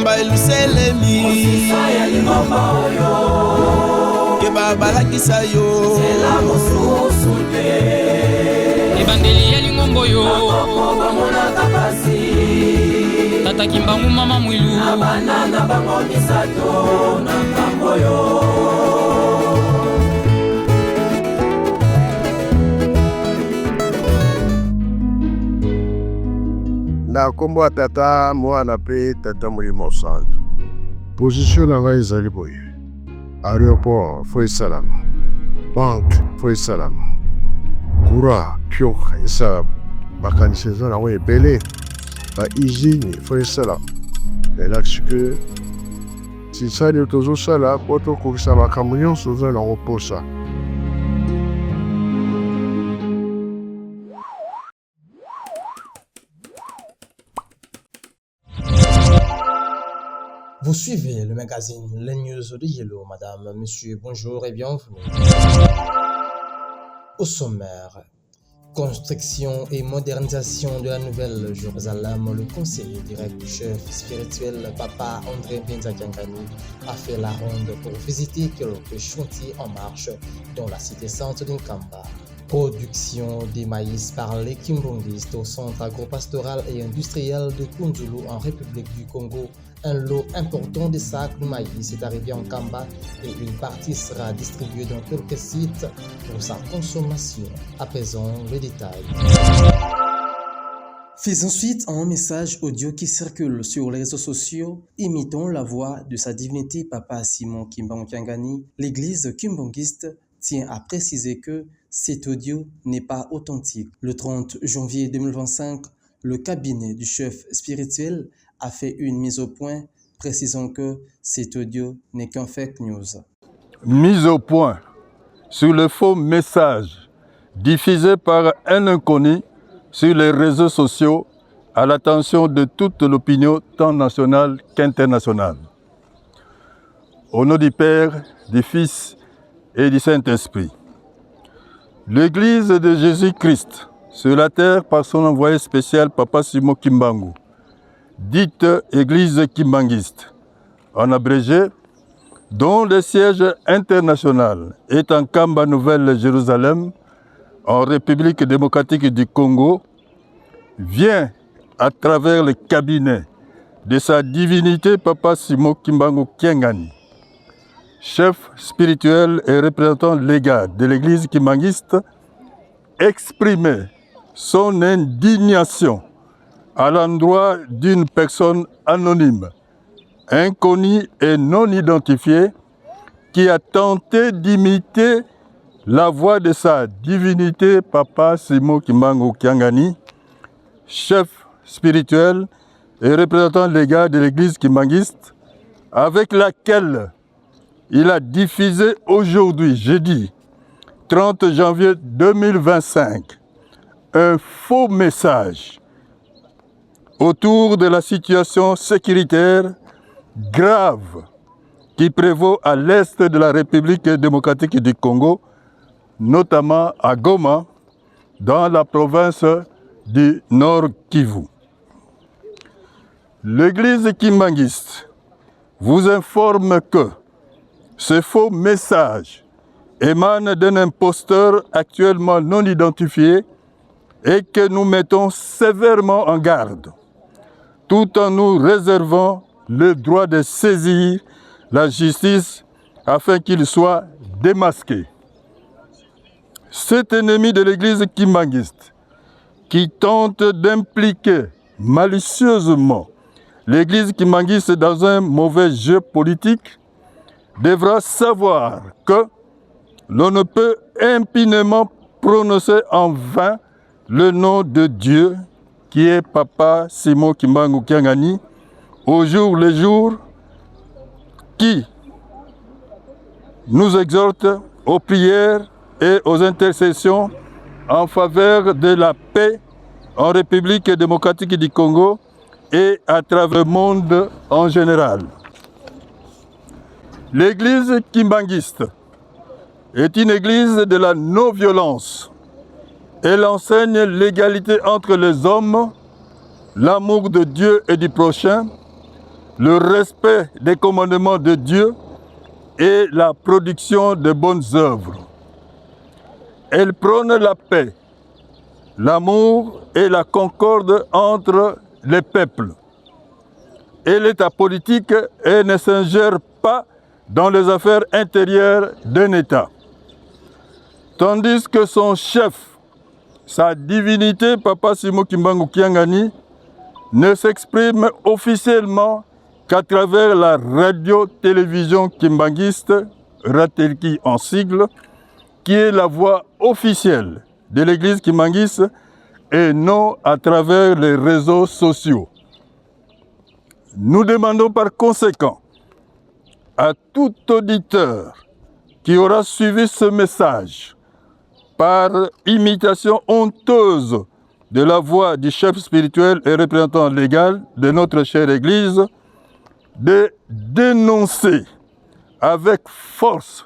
Kamba eluselemi Osisa ya limamba oyo Keba balakisa yo Sela mosusu te Ebandeli ya lingombo yo Bakoko bamona kapasi Tata Kimbangu mama mwilu Abanana bango misato na nkambo yo Na kombo tata mwana pe tata Molimo Santo. Position na ngai ezali boye. Aéroport fo esalama. Banque fo esalama. Courant pio esa makanisi eza nango ebele. Ba usine fo esalama. Elakisi ke tisali tozosala po tokokisa makambo nyonso oza nango posa. Vous suivez le magazine Les News de Yellow, madame, monsieur, bonjour et bienvenue. Au sommaire, construction et modernisation de la Nouvelle Jérusalem, le conseiller direct du chef spirituel Papa André Benzakiangani a fait la ronde pour visiter quelques chantiers en marche dans la cité sainte d'Inkamba. Production des maïs par les Kimbongistes au centre agropastoral et industriel de Kunzulu en République du Congo. Un lot important de sacs de maïs est arrivé en Kamba et une partie sera distribuée dans quelques sites pour sa consommation. Apaisons les détails. Faisons suite à un message audio qui circule sur les réseaux sociaux, imitant la voix de sa divinité Papa Simon Kimbangu-Kiangani. L'église kimbangiste tient à préciser que cet audio n'est pas authentique. Le 30 janvier 2025, le cabinet du chef spirituel a fait une mise au point précisant que cet audio n'est qu'un fake news. Mise au point sur le faux message diffusé par un inconnu sur les réseaux sociaux à l'attention de toute l'opinion tant nationale qu'internationale. Au nom du Père, du Fils et du Saint-Esprit. L'Église de Jésus-Christ sur la terre par son envoyé spécial Papa Simon Kimbangu, dite Église kimbangiste, en abrégé, dont le siège international est en Kamba Nouvelle-Jérusalem, en République démocratique du Congo, vient à travers le cabinet de sa divinité Papa Simon Kimbangu Kiangani, chef spirituel et représentant légal de l'Église kimbangiste, exprimer son indignation à l'endroit d'une personne anonyme, inconnue et non identifiée, qui a tenté d'imiter la voix de sa divinité Papa Simon Kimbangu Kiangani, chef spirituel et représentant légal de l'Église kimbangiste, avec laquelle il a diffusé aujourd'hui, jeudi 30 janvier 2025, un faux message autour de la situation sécuritaire grave qui prévaut à l'est de la République démocratique du Congo, notamment à Goma, dans la province du Nord Kivu. L'Église kimbangiste vous informe que ce faux message émane d'un imposteur actuellement non identifié et que nous mettons sévèrement en garde, tout en nous réservant le droit de saisir la justice afin qu'il soit démasqué. Cet ennemi de l'Église kimbangiste qui tente d'impliquer malicieusement l'Église kimbangiste dans un mauvais jeu politique devra savoir que l'on ne peut impunément prononcer en vain le nom de Dieu qui est Papa Simon Kimbangu Kiangani au jour le jour, qui nous exhorte aux prières et aux intercessions en faveur de la paix en République démocratique du Congo et à travers le monde en général. L'église kimbangiste est une église de la non-violence. Elle enseigne l'égalité entre les hommes, l'amour de Dieu et du prochain, le respect des commandements de Dieu et la production de bonnes œuvres. Elle prône la paix, l'amour et la concorde entre les peuples. Et l'État politique ne s'ingère pas dans les affaires intérieures d'un État. Tandis que son chef, sa divinité, Papa Simo Kimbangu Kiangani, ne s'exprime officiellement qu'à travers la radio-télévision kimbanguiste, Ratelki en sigle, qui est la voix officielle de l'église kimbanguiste et non à travers les réseaux sociaux. Nous demandons par conséquent à tout auditeur qui aura suivi ce message par imitation honteuse de la voix du chef spirituel et représentant légal de notre chère Église, de dénoncer avec force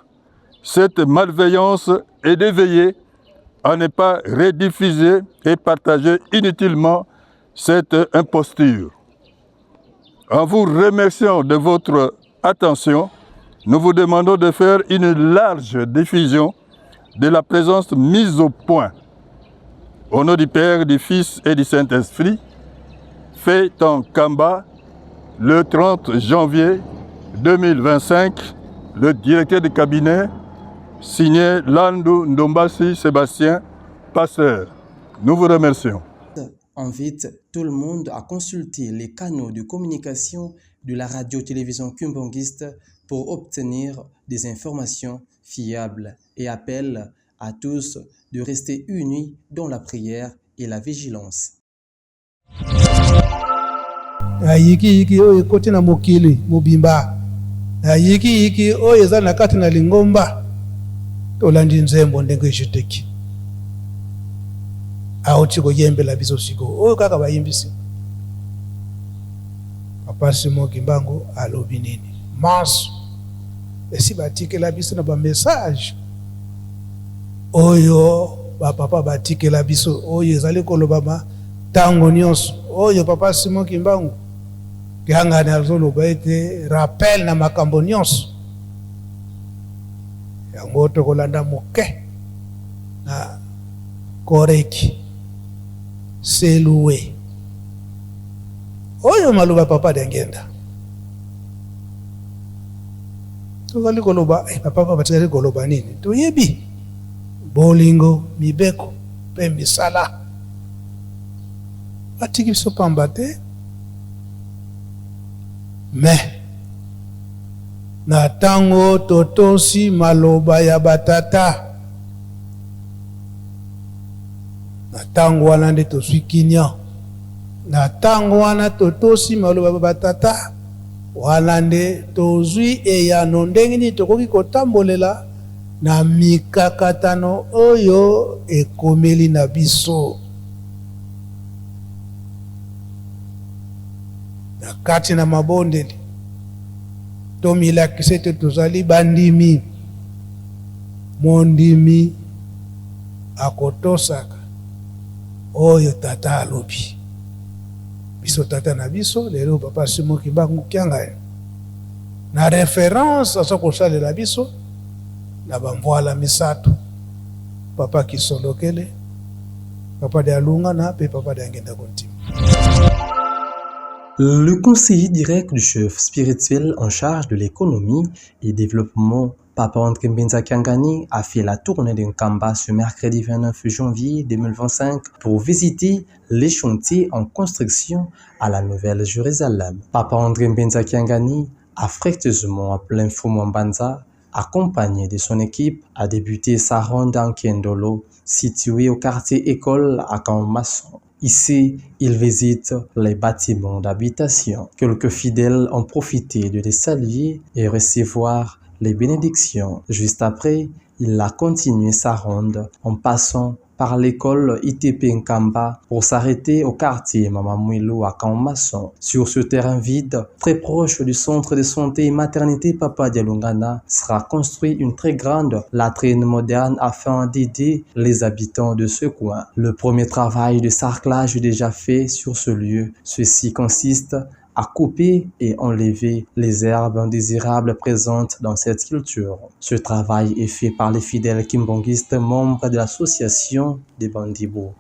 cette malveillance et de veiller à ne pas rediffuser et partager inutilement cette imposture. En vous remerciant de votre attention, nous vous demandons de faire une large diffusion de la présence mise au point. Au nom du Père, du Fils et du Saint-Esprit, fait en Kamba, le 30 janvier 2025, le directeur de cabinet, signé Landou Ndombasi Sébastien, pasteur. Nous vous remercions. Invite tout le monde à consulter les canaux de communication de la radio-télévision kimbanguiste pour obtenir des informations fiables et appelle à tous de rester unis dans la prière et la vigilance. Yiki oyo koti na mokili mobimba yiki oyo eza na kati na lingomba tolandi nzembo ndenge jeteki auti koyembela biso siko oyo kaka bayimbisi Papa Simo Kimbangu alobi nini manso esi batikela biso na bamessage oyo bapapa batikela biso oyo ezali koloba tango nyonso oyo Papa Simo Kimbangu kiangani azoloba ete rappel na makambo nyonso yango tokolanda moke na koreki seluwe oyo maloba papa dengenda tozali koloba papa batikali koloba nini toyebi bolingo mibeko mpe misala batiki biso pamba te me na tango totosi maloba ya batata na tango wana nde tozwi kinya na tango wana totosi maloba ya batata wana nde tozwi eyano ndenge nini tokoki kotambolela na mikakatano oyo ekomeli na biso na kati na mabondeli tomilakisa ete tozali bandimi mondimi akotosaka oyo tata alobi biso tata na biso lelo Papa Simo Kimbangu Kiangani na référence aza kosalela biso na bamvoala misato Papa Kisolokele, Papa de Alunga na pe Papa de Angenda Kontima. Le conseiller direct du chef spirituel en charge de l'économie et développement, Papa André Mbenza Kiangani, a fait la tournée de Nkamba ce mercredi 29 janvier 2025 pour visiter les chantiers en construction à la Nouvelle-Jérusalem. Papa André Mbenza Kiangani, affectueusement appelé Mfou Mbanza, accompagné de son équipe, a débuté sa ronde en Kendolo, située au quartier école à Camp-Masson. Ici, il visite les bâtiments d'habitation. Quelques fidèles ont profité de les saluer et recevoir les bénédictions. Juste après, il a continué sa ronde en passant par l'école ITP Nkamba pour s'arrêter au quartier Mamamouilou à Camp-Masson. Sur ce terrain vide, très proche du centre de santé et maternité Papa Dialungana, sera construite une très grande latrine moderne afin d'aider les habitants de ce coin. Le premier travail de sarclage est déjà fait sur ce lieu. Ceci consiste à couper et enlever les herbes indésirables présentes dans cette culture. Ce travail est fait par les fidèles kimbongistes membres de l'association des Bandibo.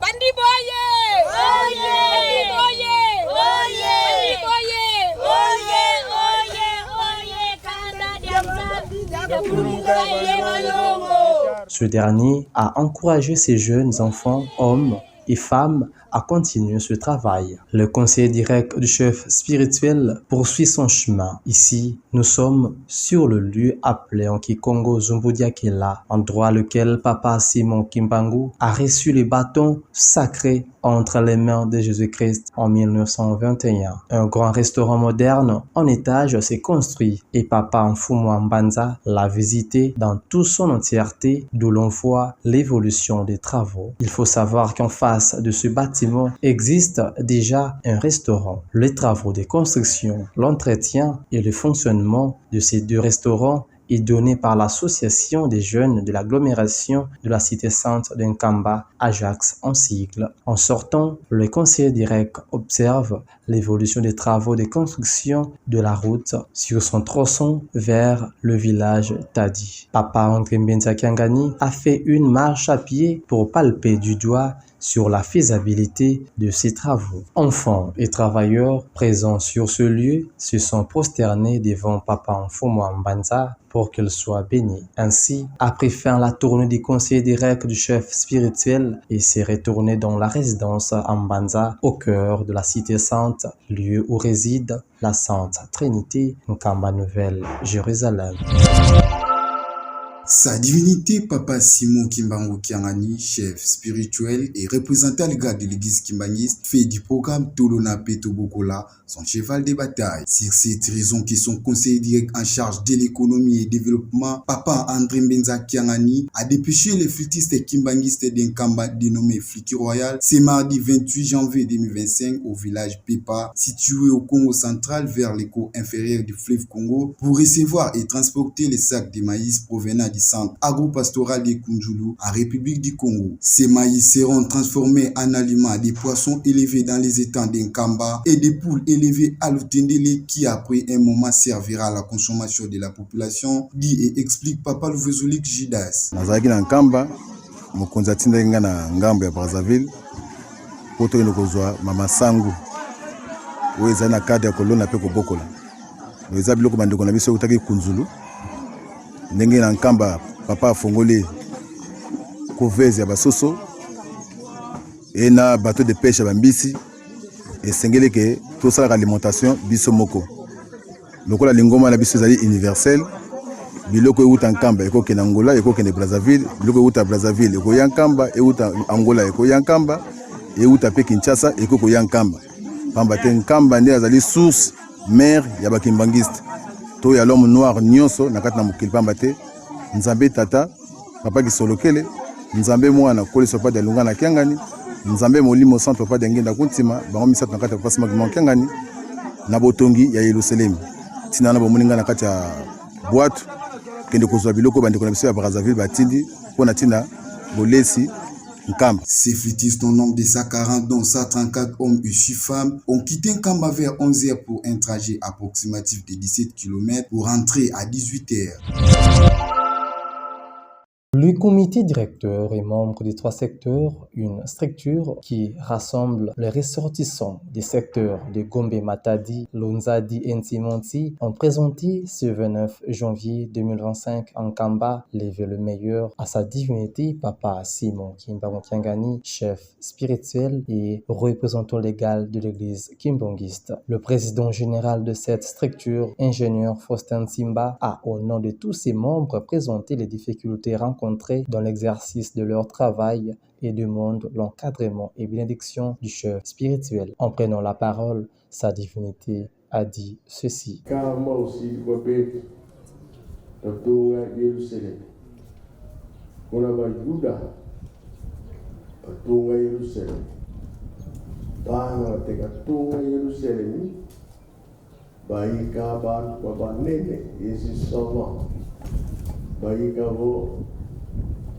Ce dernier a encouragé ces jeunes enfants, hommes et femmes à continuer ce travail. Le conseiller direct du chef spirituel poursuit son chemin. Ici, nous sommes sur le lieu appelé en Kikongo Zumbudiakela, endroit lequel Papa Simon Kimbangu a reçu le bâton sacré entre les mains de Jésus-Christ en 1921. Un grand restaurant moderne en étage s'est construit et Papa Mfumu Mbanza l'a visité dans toute son entièreté, d'où l'on voit l'évolution des travaux. Il faut savoir qu'en face de ce bâtiment existe déjà un restaurant. Les travaux de construction, l'entretien et le fonctionnement de ces deux restaurants est donné par l'association des jeunes de l'agglomération de la cité sainte de Nkamba, Ajax en sigle. En sortant, le conseiller direct observe l'évolution des travaux de construction de la route sur son tronçon vers le village Tadi. Papa André Mbenza Kiangani a fait une marche à pied pour palper du doigt sur la faisabilité de ces travaux. Enfants et travailleurs présents sur ce lieu se sont prosternés devant Papa Mfumu Mbanza pour qu'il soit béni. Ainsi, après faire la tournée du conseiller direct du chef spirituel et s'est retourné dans la résidence Mbanza au cœur de la cité sainte, lieu où réside la Sainte Trinité, Nkamba Nouvelle, Jérusalem. Sa divinité Papa Simon Kimbangu Kiangani, chef spirituel et représentant légal de l'église kimbangiste, fait du programme Tolona Peto Bokola son cheval de bataille. Sur cette raison que son conseiller direct en charge de l'économie et développement, Papa André Mbenza Kiangani, a dépêché les flûtistes kimbangistes d'Nkamba dénommé Flûti Royal ce mardi 28 janvier 2025 au village Pepa, situé au Congo central vers l'écho inférieur du fleuve Congo, pour recevoir et transporter les sacs de maïs provenant du centre agro-pastoral de Kunjulu en République du Congo. Ces maïs seront transformés en aliments des poissons élevés dans les étangs d'Nkamba et des poules élevées à l'Utendele qui après un moment servira à la consommation de la population, dit et explique Papa Louvezolik Jidas. Nazalaki na Nkamba, mokonzi atindaki nga na ngambo ya Brazzaville, po toyende kozwa mama sangu oyo ezali na kade ya kolona mpe kobokola. Eza biloko bandeko na biso eutaki Kunjulu. Ndenge na Nkamba papa afongoli koveze ya basoso et na bateau de pêche ya bambisi esengeli ke tosalaka alimentation biso moko. Lokola lingoma na biso ezali universel, biloko euta Nkamba ekokende Angola, ekokende Brazzaville, biloko euta Brazzaville ekoya Nkamba, euta Angola ekoya Nkamba, euta pe Kinshasa ekokoya Nkamba. Pamba te Nkamba nde azali source mère ya bakimbangiste. To ya l'homme noir nyonso na kati na mokili pamba te Nzambe tata papa kisolokele, Nzambe mwana koleso pa de lunga na Kiangani, Nzambe molimo centre pa de ngenda kuntima bango misatu na kati ya papa Simon Kiangani na botongi ya Yerusalem. Tina na bomuninga na kati ya boîte kende kozwa biloko bandeko na biso ya Brazzaville batindi pona tina bolesi. Ces flûtistes au nombre de 140 dont 134 hommes et 6 femmes ont quitté Nkamba vers 11h pour un trajet approximatif de 17 km pour rentrer à 18h. Le comité directeur est membre des 3 secteurs, une structure qui rassemble les ressortissants des secteurs de Gombe Matadi, Lonzadi et Ntimonti, ont présenté ce 29 janvier 2025 en Nkamba les vœux le meilleur à sa divinité Papa Simon Kimbangu Kiangani, chef spirituel et représentant légal de l'église kimbangiste. Le président général de cette structure, ingénieur Faustin Simba, a au nom de tous ses membres présenté les difficultés rencontrées dans l'exercice de leur travail et demande l'encadrement et bénédiction du chef spirituel. En prenant la parole, sa divinité a dit ceci. Car moi aussi, je répète, Tonga Jérusalem. On a Juda, Tonga Jérusalem. Bana teka Tonga Jérusalem. Baika ban baba nene, Jésus savant. Baika vo.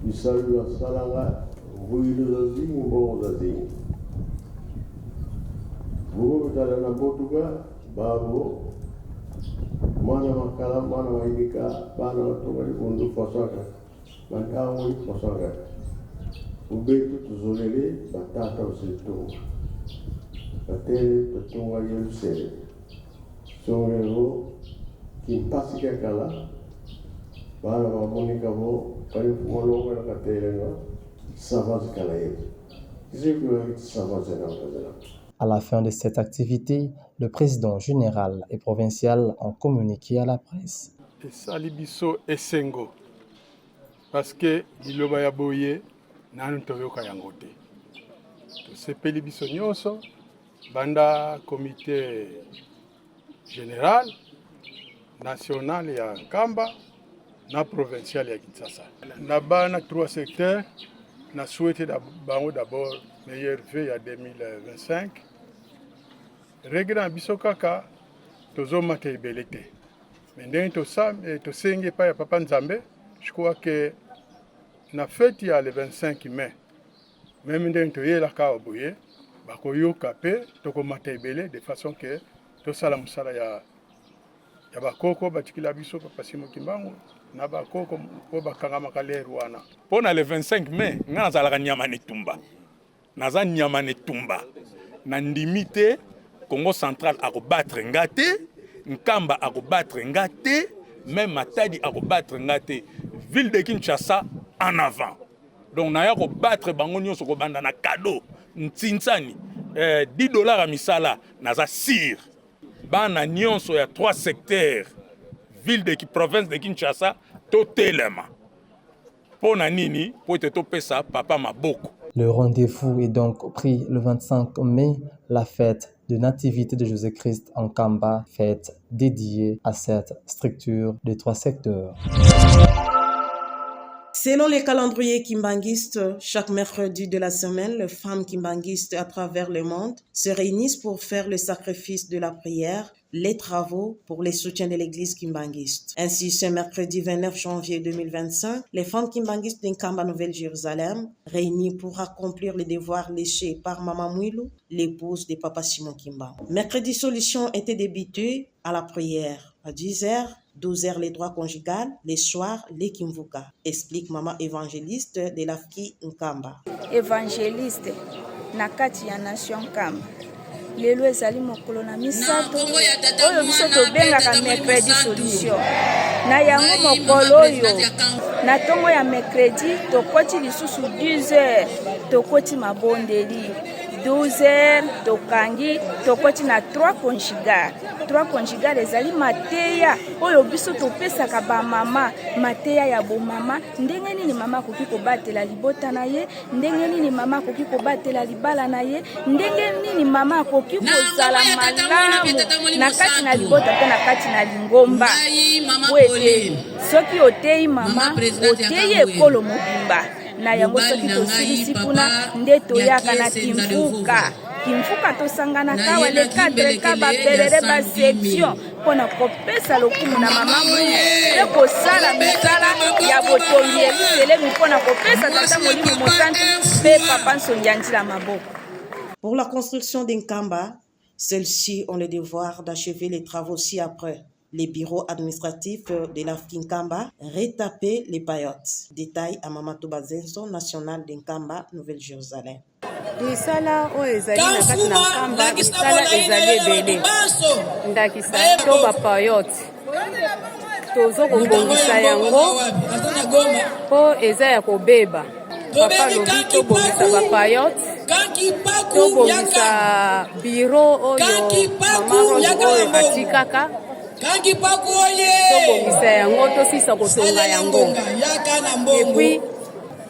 Misalu la salanga, vuilu za zingu, mbogo za zingu. Vugo vitala na botuga, babo mwana makala mwana waindika bana watongali kundu fasaka bantawo fasaka ubetu tuzolele batata usitunga batele tutunga yelusele songero kimpasika kala bana babonika bo kali fumolo na katelenga savaz kala yetu zikwe savaz na kazela. À la fin de cette activité, le président général et provincial ont communiqué à la presse. Salibiso esengo parce que biloba ya boye nanu toyoka yango te. Tosepeli biso nyonso banda comité général national ya Nkamba na provincial ya Kinshasa. Na bana 3 secteurs na souhaité d'abord meilleur vœu à 2025. Regina biso kaka tozomata ebele te. Mais ndenge tosenge pa ya Papa Nzambe, je crois que na fête ya le 25 mai, même ndenge toyelaka oboye, bakoyoka pe tokomata ebele de façon que tosala mosala ya bakoko batikila biso Papa Simon Kimbangu na bakoko po bakangamaka leru wana. Pona le 25 mai, nga nazalaka nyama netumba. Naza nyama netumba. Na ndimite Congo central a battre ngate, Nkamba a battre ngate, même Matadi a battre ngate. Ville de Kinshasa en avant. Donc na ya ko battre bango nyonso ko banda na cadeau ntsinsani $10 a misala naza sir. Bana nyonso ya 3 secteurs ville de province de Kinshasa totelema. Pona nini po te topesa papa maboko. Le rendez-vous est donc pris le 25 mai, la fête de nativité de Jésus-Christ en Nkamba, fête dédiée à cette structure de 3 secteurs. Selon les calendriers kimbanguistes, chaque mercredi de la semaine, les femmes kimbanguistes à travers le monde se réunissent pour faire le sacrifice de la prière, les travaux pour le soutien de l'église kimbanguiste. Ainsi, ce mercredi 29 janvier 2025, les femmes kimbanguistes d'Nkamba Nouvelle-Jérusalem, réunies pour accomplir les devoirs léchés par Maman Mouilou, l'épouse de Papa Simon Kimbangu. Mercredi solution était débuté à la prière à 10h, 12h les droits conjugales, les soirs les kimvuka, explique maman évangéliste de l'Afki Nkamba. Évangéliste, nakati ya nation Nkamba. Lelo ezali mokolo na misato oyo biso tobengaka mercredi solution. Na yango mokolo oyo na ntongo ya mercredi tokoti lisusu 10h tokoti mabondeli 12h tokangi tokoti na 3 conjugales. 3 conjugales ezali mateya oyo biso topesaka ba mama mateya ya bo mama ndenge nini mama akoki kobatela libota na ye, ndenge nini mama akoki kobatela libala na ye, ndenge nini mama akoki kozala malamu na kati na libota pe na kati na lingomba. Wete soki oteyi mama oteyi ekolo mobimba na yango soki tosilisi kuna nde toyaka na kimfuka. Kimfuka tosangana kawa le cadre ka bapelele ba section pona kopesa lokumu na mama mwe e kosala misala ya botongi elisele mpona kopesa tata molimo mosantu pe papa nsondianjila maboko. Pour la construction d'Nkamba, celles-ci ont le devoir d'achever les travaux ci-après. Les bureaux administratifs de l'Afki Nkamba, retaper les paillotes. Détail à Mamato Bazenso, national d'Nkamba, Nouvelle-Jérusalem. Misala o ezali na kati na Nkamba, misala ezali ebele. Ndakisa to ba paillote. Tozo kobongisa yango po eza ya kobeba. Papa lobi to bongisa ba paillote. To bongisa bureau oyo mama Rose oyo atikaka. Tobongisa yango tosisa kotonga yango epuis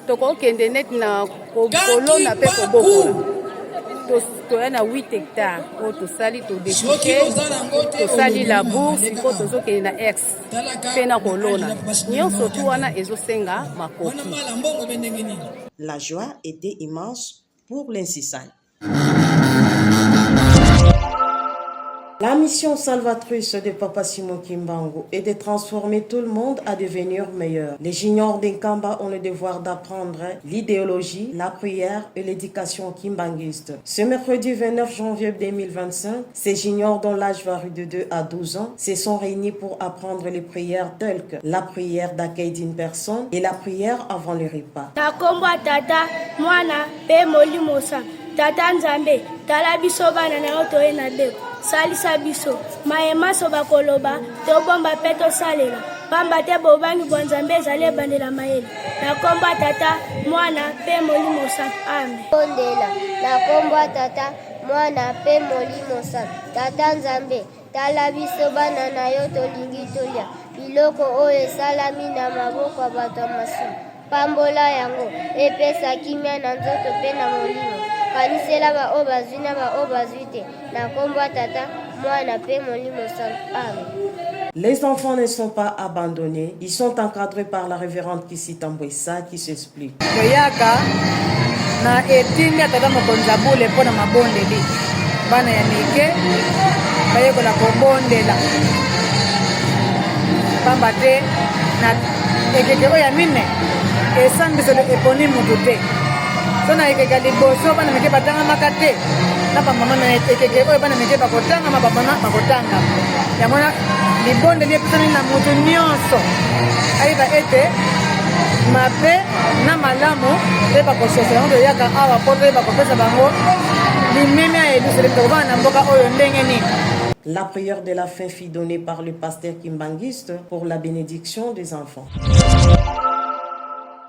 tokokende neti na kolona mpe kobokola toya na 8 hectares oyo tosali todekuke tosali labour siko tozokende na ex mpe na kolona nyonso tu wana ezosenga makoki. La joie était immense pour l'insisane. La mission salvatrice de Papa Simon Kimbangu est de transformer tout le monde à devenir meilleur. Les juniors d'Nkamba ont le devoir d'apprendre l'idéologie, la prière et l'éducation kimbanguiste. Ce mercredi 29 janvier 2025, ces juniors dont l'âge varie de 2 à 12 ans se sont réunis pour apprendre les prières telles que la prière d'accueil d'une personne et la prière avant le repas. Nakomba tata mwana pe molimosa tata nzambe tala biso bana na otoye na beko salisa biso maema so bakoloba to bomba peto salela pamba te bobangi bonzambe ezali bandela mayele nakomba tata mwana pe molimosa amen bondela nakomba tata mwana pe molimosa tata nzambe tala biso bana na yo tolingi tolia biloko oyo esalami na maboko ya bato ya masumu pambola yango epesa kimia na nzoto mpe na molimo kanisela baoyo bazwi na baoyo bazwi te nakomba tata mwana mpe molimo santo amen. Les enfants ne sont pas abandonnés, ils sont encadrés par la révérende Kisi Tambwesa qui s'explique. Koyaka na etimi atata mokonzi abule mpo na mabondeli bana ya mike bayekola kobondela pamba te na ekeke oyo ya mine esambiselo eponi mutu te so na ekeke liboso bana mike batangamaka te na bamama na ekeke oyo bana mike bakotangama bamama bakotangama yamona libondeli epesani na mutu nyonso ayiba ete mabe na malamu te bakososa yango toyaka awa po toyeba kopesa bango limemi ya elusele tokobana na mboka oyo ndenge nini. La prière de la fin fut donnée par le pasteur kimbanguiste pour la bénédiction des enfants.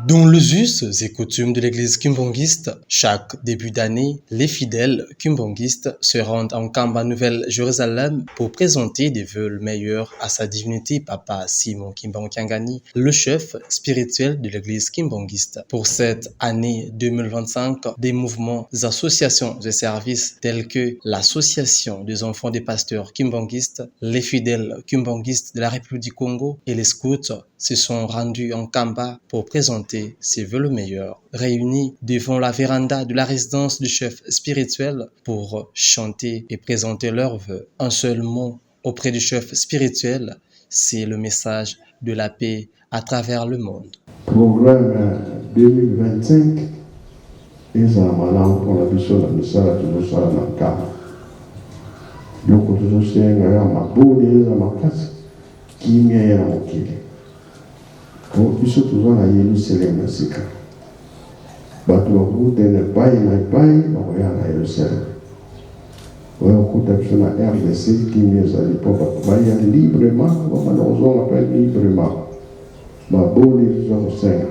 Dans les us et coutumes de l'église kimbanguiste, chaque début d'année, les fidèles kimbanguistes se rendent en Kamba Nouvelle-Jérusalem pour présenter des vœux meilleurs à sa divinité Papa Simon Kimbangu Kiangani, le chef spirituel de l'église kimbanguiste. Pour cette année 2025, des mouvements, associations et services tels que l'association des enfants des pasteurs kimbanguistes, les fidèles kimbanguistes de la République du Congo et les scouts se sont rendus en Kamba pour présenter ses vœux le meilleur, réunis devant la véranda de la résidence du chef spirituel pour chanter et présenter leurs vœux. Un seul mot auprès du chef spirituel, c'est le message de la paix à travers le monde. Programme 2025 est un malin pour la mission de la mission de la biso toza na Yerusalem sika bato bakute na epai na epai bakoya na Yerusalem oyo okuta biso na RDC kimia ezali mpo bato baya librement bamana kozonga mpe librement baboli biso kosenga.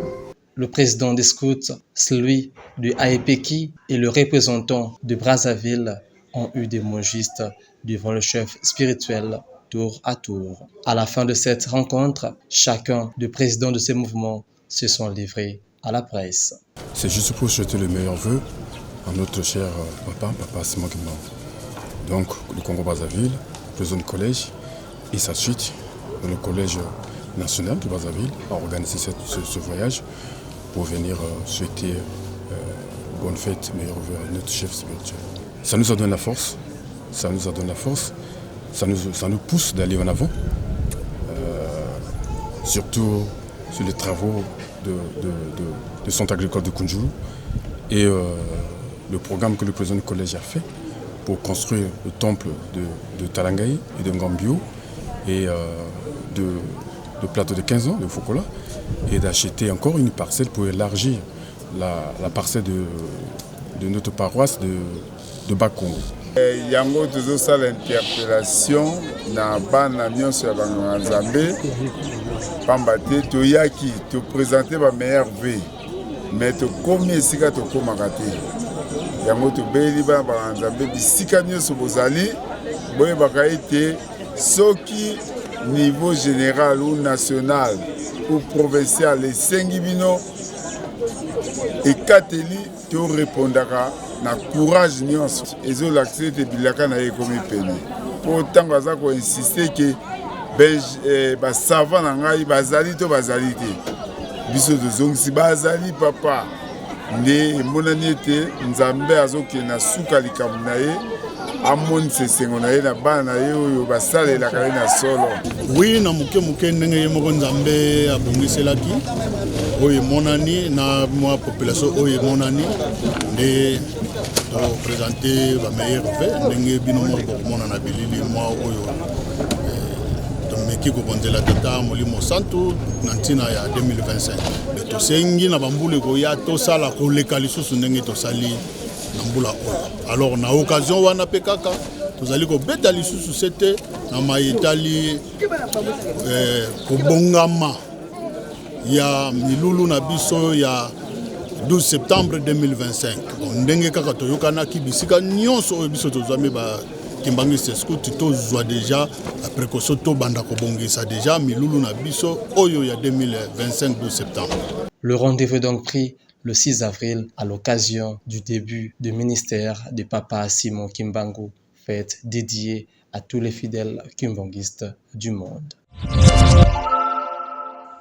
Le président des scouts, celui du AEPEKI et le représentant de Brazzaville ont eu des mots justes devant le chef spirituel tour à tour. À la fin de cette rencontre, chacun des présidents de ces mouvements se sont livrés à la presse. C'est juste pour souhaiter le meilleur vœu à notre cher Papa Simon Kimbangu. Donc, le Congo-Brazzaville, président du collège et sa suite, le collège national de Brazzaville, a organisé ce voyage pour venir souhaiter bonne fête, meilleur vœu à notre chef spirituel. Ça nous a donné la force, ça nous pousse d'aller en avant, surtout sur les travaux de centre agricole de Kunjulu et le programme que le président du collège a fait pour construire le temple de Talangaï et de Ngambio et de plateau de 15 ans de Fokola et d'acheter encore une parcelle pour élargir la parcelle de notre paroisse de Bakongo. Yango tozosala interpellation na bana nyonso ya banganga nzambe pamba te toyaki toprésente bameilleur vœu mais tokomi esika tokomaka te yango tobeli bana banganga nzambe bisika nyonso bozali boyebaka ete soki niveau général ou national ou provincial esengi bino ekateli torépondaka na courage nyonso ezolakisa ete bilaka na ye ekomi pene mpo ntango aza koinsiste ke basava na ngai bazali to bazali te biso tozongisi bazali papa nde emonani ete nzambe azokende na suka likambo na ye amonisa esengo na ye na bana na ye oyo basalelaka ye na solo. Oui, na muke ndenge ye moko Nzambe abongiselaki oyo emonani na mwa population oyo emonani nde topresente bameilleur ve ndenge bino moko bokomona na bilili mwa oyo tomeki kobonzela tata Molimo Santu na ntina ya 2025 tosengi na bambula koya tosala koleka lisusu ndenge tosali na mbula oyo. Alors na occasion wana pe kaka tozali kobeta lisusu sete na mayetali kobongama ya milulu na biso ya 12 septembre 2025. Ndenge kaka toyokanaki bisika nyonso oyo biso tozwami ba Kimbangiste Scout tozwa deja précaution to banda kobongisa deja milulu na biso oyo ya 2025 12 septembre. Le rendez-vous est donc pris le 6 avril à l'occasion du début du ministère de Papa Simon Kimbangu, fête dédiée à tous les fidèles kimbanguistes du monde.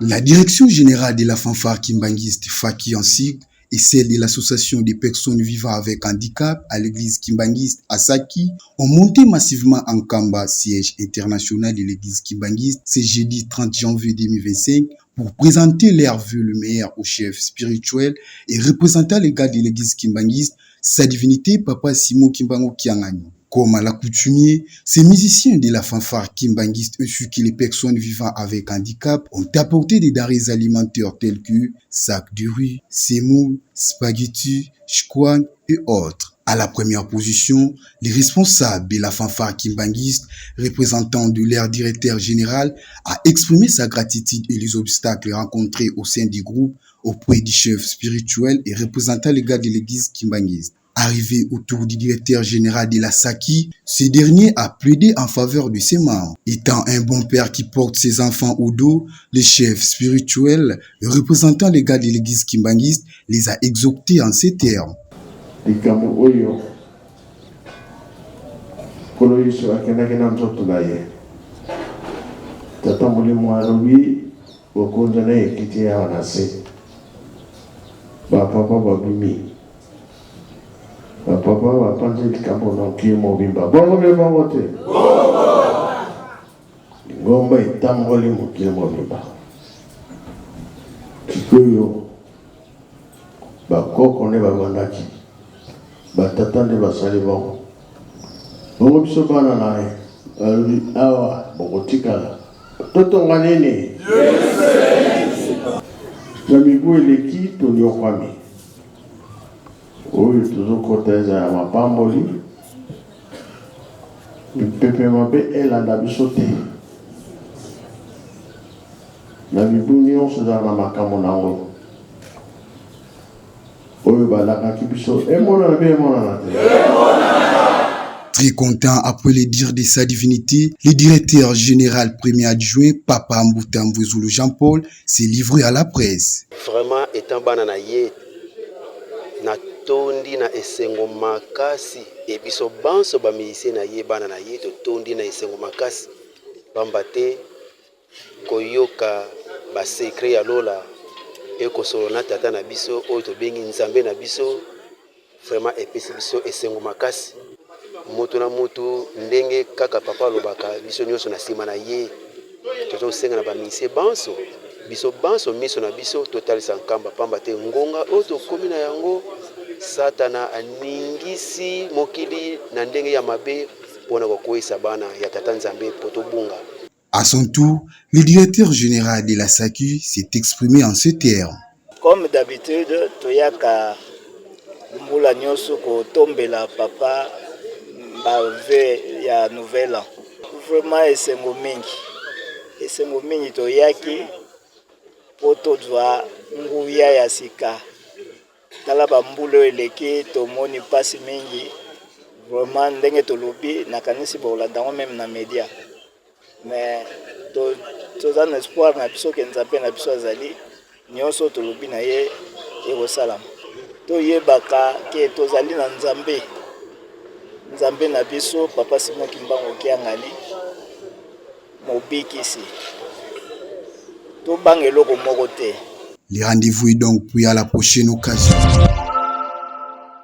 La direction générale de la fanfare kimbanguiste Faki en sigle et celle de l'association des personnes vivant avec handicap à l'église kimbanguiste à Saki ont monté massivement en Kamba, siège international de l'église kimbanguiste, ce jeudi 30 janvier 2025 pour présenter leur vœu le meilleur au chef spirituel et représentant les gars de l'église kimbanguiste, sa divinité Papa Simon Kimbangu Kiangani. Comme à l'accoutumée, ces musiciens de la fanfare kimbanguiste ainsi que les personnes vivant avec handicap ont apporté des denrées alimentaires telles que sacs de riz, semoule, spaghettis, chkwan et autres. À la première position, les responsables de la fanfare kimbanguiste, représentant de leur directeur général, a exprimé sa gratitude et les obstacles rencontrés au sein du groupe auprès du chef spirituel et représentant les gars de l'église kimbanguiste. Arrivé autour du directeur général de la Saki, ce dernier a plaidé en faveur de ses membres. Étant un bon père qui porte ses enfants au dos, le chef spirituel, représentant les gars de l'église kimbanguiste, les a exhortés en ces termes. Papa va prendre le campo dans qui est mobimba. Bon, le bon côté. Gomba est tambolé mon qui est mobimba. Kikuyo. Ba koko ne ba bandaki. Ba tatande ba salibon. Bongo biso bana nae. Awa bokotikala. Toto nganene. Namibu eleki to nyokwami. Oyo tozokoteza ya mapamboli mipepe mabe elanda biso te na mibu nyonso eza na makambo nango oyo balakaki biso emonana mpe emonana te. Très content après les dires de sa divinité, le directeur général premier adjoint Papa Mbuta Mvwezulu Jean-Paul s'est livré à la presse. Vraiment étant banana ye na tondi na esengo makasi et biso banso ba musicien na ye bana na ye to tondi na esengo makasi pamba te koyoka ba secret ya lola e ko solona tata na biso oyo to bengi nzambe na biso vraiment epesi biso esengo makasi moto na moto ndenge kaka papa lobaka biso nyonso na sima na ye to senga na ba musicien biso banso miso na biso total sankamba pamba te ngonga oyo to komi na yango Satana aningisi mokili na ndenge ya mabe pona kokwesa bana ya tata Nzambe potobunga. À son tour, le directeur général de la SACU s'est exprimé en ces termes. Comme d'habitude, toyaka mbula nyoso ko tombela papa bave ya nouvel an. Vraiment esengo mingi toyaki poto dwa nguya ya sika. Tala bambulo eleki tomoni pasi mingi vraiment ndenge tolobi nakanisi bolanda même na media mais toza na espoir na biso ke Nzambe na biso azali nyonso tolobi na ye ekosalama toyebaka ke tozali na Nzambe na biso Papa Simon Kimbangu Kiangani mobikisi tobanga eloko moko te. Les rendez-vous est donc pris à la prochaine occasion.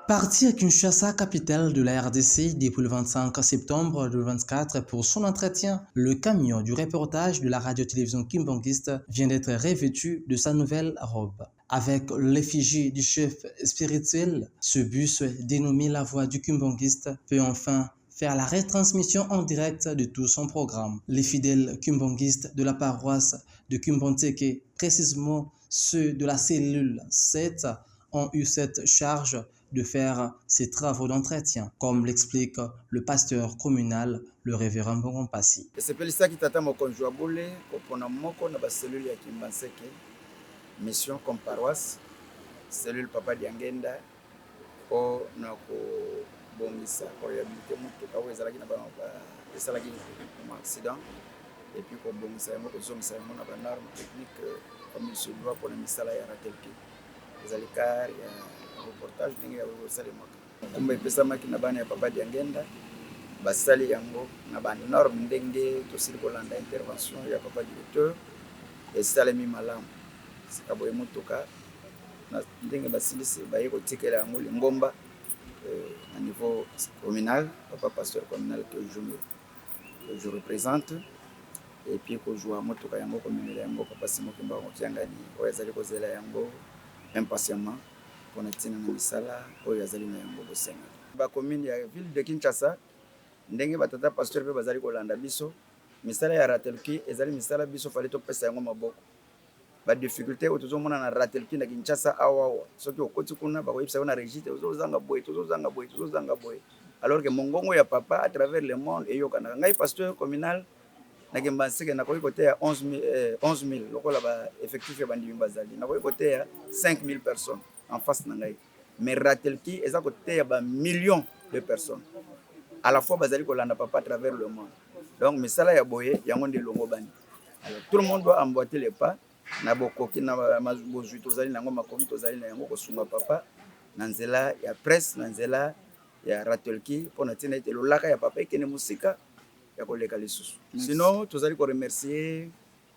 Parti à Kinshasa, capitale de la RDC, depuis le 25 septembre 2024 pour son entretien, le camion du reportage de la radio-télévision kimbanguiste vient d'être revêtu de sa nouvelle robe. Avec l'effigie du chef spirituel, ce bus dénommé La Voix du Kimbanguiste peut enfin faire la retransmission en direct de tout son programme. Les fidèles kimbanguistes de la paroisse de Kimbanteke, précisément ceux de la cellule 7, ont eu cette charge de faire ces travaux d'entretien, comme l'explique le pasteur communal, le révérend Bongompasi. esepelisaki tata mokonzi wa bule kopona moko na baselule ya Kimbanseke mission comme paroisse cellule papa Diangenda o na kobongisa koréhabilité mutuka oyo ezalaki na esalaki na accident et puis kobongisa yango kozongisa yango na banorme technique comme il se doit mpona misala ya ratelki ezali kar ya reportage ndenge ya kosalemaka kumba epesamaki na bana ya papa Diangenda basali yango na banorme ndenge tosili kolanda intervention ya papa directeur esalemi malamu sika boye mutuka na ndenge basilisi baye kotikela yango lingomba à niveau communal papa pasteur communal que je représente et puis ko joua mutuka yango communal yango papa Simon Kimbangu Kiangani oyo ezali kozela yango impatiemment pona tina na misala oyo azali na yango bosenga ba commune ya ville de Kinshasa ndenge batata pasteur pe bazali kolanda biso misala ya ratelki ezali misala biso fale to pesa yango maboko ba difficulté otozomona na ratelki na Kinshasa awa soki okoti kuna ba koyipsa na registre tozozanga boy alors que mongongo ya papa à travers le monde eyokana ngai pasteur communal na Kimbanseke na koyi côté ya 11000 lokola ba effectif ya bandi bazali na koyi côté ya 5000 personnes en face na ngai mais ratelki eza côté ya ba millions de personnes à la fois bazali kolanda papa à travers le monde donc misala ya boye yango nde longo bani alors tout le monde doit emboîter les pas na bokoki na bozwi tozali nango makomi tozali na yango kosunga papa na nzela ya presse na nzela ya ratelki mpona ntina ete lolaka ya papa ekende mosika ya koleka lisusu sinon tozali koremercier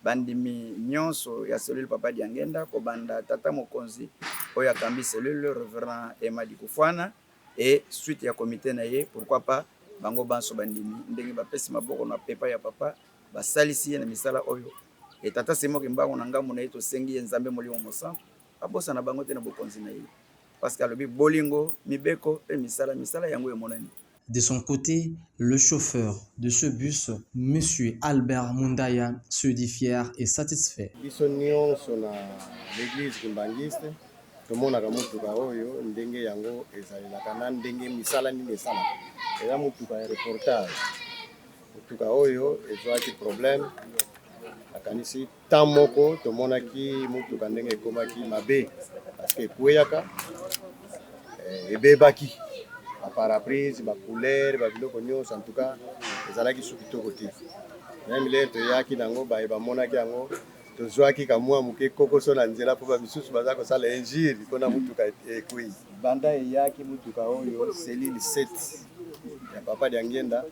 bandimi nyonso ya cellule papa Diangenda kobanda tata mokonzi oyo akambi cellule révérend Emadi Kufwana et suite ya comité na ye pourquoi pas bango banso bandimi ndenge bapesi maboko na pepa ya papa basalisi ye na misala oyo et tata Simon Kimbangu na ngambo na ye tosengi ye nzambe molimo mosantu abosa na bango te na bokonzi na ye parce que alobi bolingo mibeko pe misala yango emonani. De son côté, le chauffeur de ce bus, M. Albert Mundaya, se dit fier et satisfait. Biso nyonso na l'église kimbanguiste tomonaka mutuka oyo ndenge yango ezalelaka na ndenge misala nini esalaka eza mutuka ya reportage mutuka oyo ezwaki problème akanisi temps moko tomonaki mutuka ndenge ekomaki mabe parce que ekweyaka ebebaki paraprise, ba couleur, ba biloko nyonso en tout cas ezalaki suki toko te. Même les toyaki nango ba monaki yango tozwaki kamwa muke kokoso na nzela po ba bisusu baza ko sala injiri kona mutuka ekui. Banda yaki mutuka oyo cellule 7 ya papa Diangenda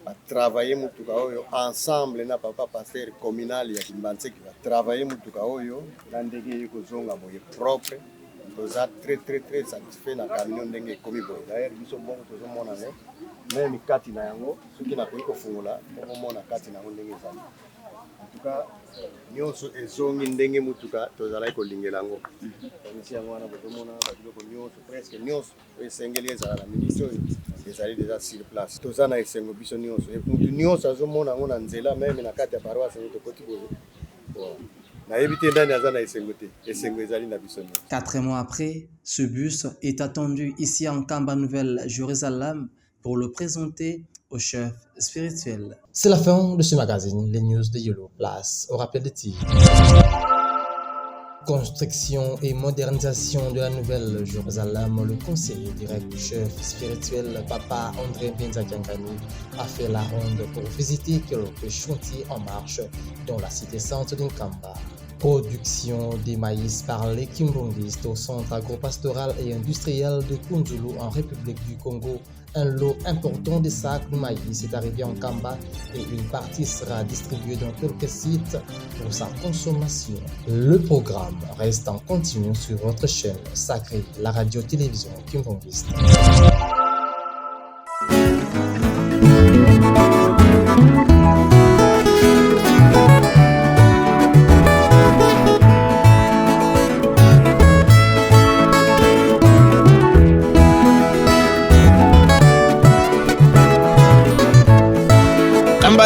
ba travailler mutuka oyo ensemble na papa pasteur communal ya Kimbanseke ba travailler mutuka oyo na ndenge yiko zonga boye propre. Toza très satisfait na camion ndenge komi boy. D'ailleurs biso bongo tozomona ne même kati na yango soki na koyi kofungula mona kati na yango ndenge ezali. En tout cas nyonso ezongi ndenge mutuka tozalaki kolingela yango. Komisi yango wana botomona babiloko nyonso presque nyonso esengeli ezala na ministre ezali déjà sur place. Toza na esengo biso nyonso. Mutu nyonso azomona yango na nzela même na kati ya paroisse nito koti boye. 4 mois après, ce bus est attendu ici en Kamba Nouvelle Jérusalem pour le présenter au chef spirituel. C'est la fin de ce magazine, les news de Yolo. Place au rappel des titres. Construction et modernisation de la Nouvelle Jérusalem, le conseiller direct du chef spirituel Papa André Mpenza Kiangani a fait la ronde pour visiter quelques chantiers en marche dans la cité sainte d'Nkamba. Production des maïs par les Kimbongistes au centre agro-pastoral et industriel de Kunjulu en République du Congo Un lot important de sacs de maïs est arrivé en Kamba et une partie sera distribuée dans quelques sites pour sa consommation. Le programme reste en continu sur votre chaîne sacrée, la radio-télévision Kimbangiste.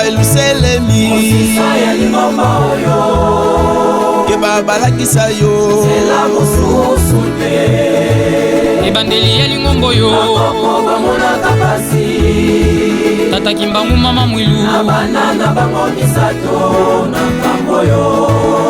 Eluselemi Keba balakisa yo Sela mosusu te Ebandeli ya lingombo yo Bamona kapasi Tata Kimbangu mama mwilu Abana na bango misato na kambo yo